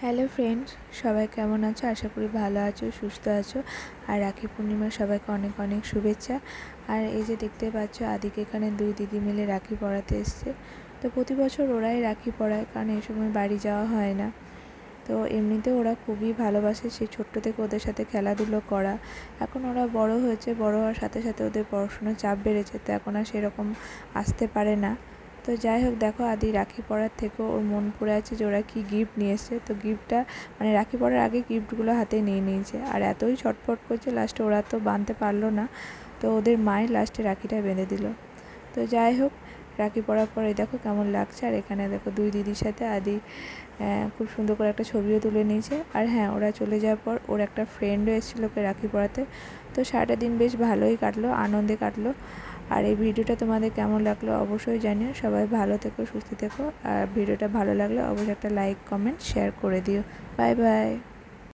Hello friends, সবাই কেমন আছো? আশা করি ভালো আছো, সুস্থ আছো। আর রাখি পূর্ণিমার সবাইকে অনেক অনেক শুভেচ্ছা। আর এই যে দেখতে পাচ্ছ, আদিকে এখানে দুই দিদি মিলে রাখি পরাতে এসছে। তো প্রতি বছর ওরাই রাখি পরায়, কারণ এই সময় বাড়ি যাওয়া হয় না। তো এমনিতে ওরা খুবই ভালোবাসে সেই ছোট্ট থেকে ওদের সাথে খেলাধুলো করা। এখন ওরা বড় হয়েছে, বড় হওয়ার সাথে সাথে ওদের পড়াশোনার চাপ বেড়েছে, তো এখন আর সেরকম আসতে পারে না। তো যাই হোক, দেখো আদি রাখি পরার থেকেও ওর মন পড়ে আছে যে ওরা কী গিফট নিয়ে এসছে। তো গিফটটা মানে রাখি পরার আগে গিফটগুলো হাতে নিয়ে নিয়েছে, আর এতই ছটফট করছে, লাস্টে ওরা তো বাঁধতে পারলো না, তো ওদের মায়ের লাস্টে রাখিটা বেঁধে দিল। তো যাই হোক, রাখি পরার পরে দেখো কেমন লাগছে। আর এখানে দেখো দুই দিদির সাথে আদি খুব সুন্দর করে একটা ছবিও তুলে নিয়েছে। আর হ্যাঁ, ওরা চলে যাওয়ার পর ওর একটা ফ্রেন্ডও এসেছিলো ওকে রাখি পরাতে। তো সারাটা দিন বেশ ভালোই কাটলো, আনন্দে কাটলো। আর এই ভিডিওটা তোমাদের কেমন লাগলো অবশ্যই জানিও। সবাই ভালো থেকো, সুস্থ থেকো। আর ভিডিওটা ভালো লাগলে অবশ্যই একটা লাইক, কমেন্ট, শেয়ার করে দিও। Bye bye.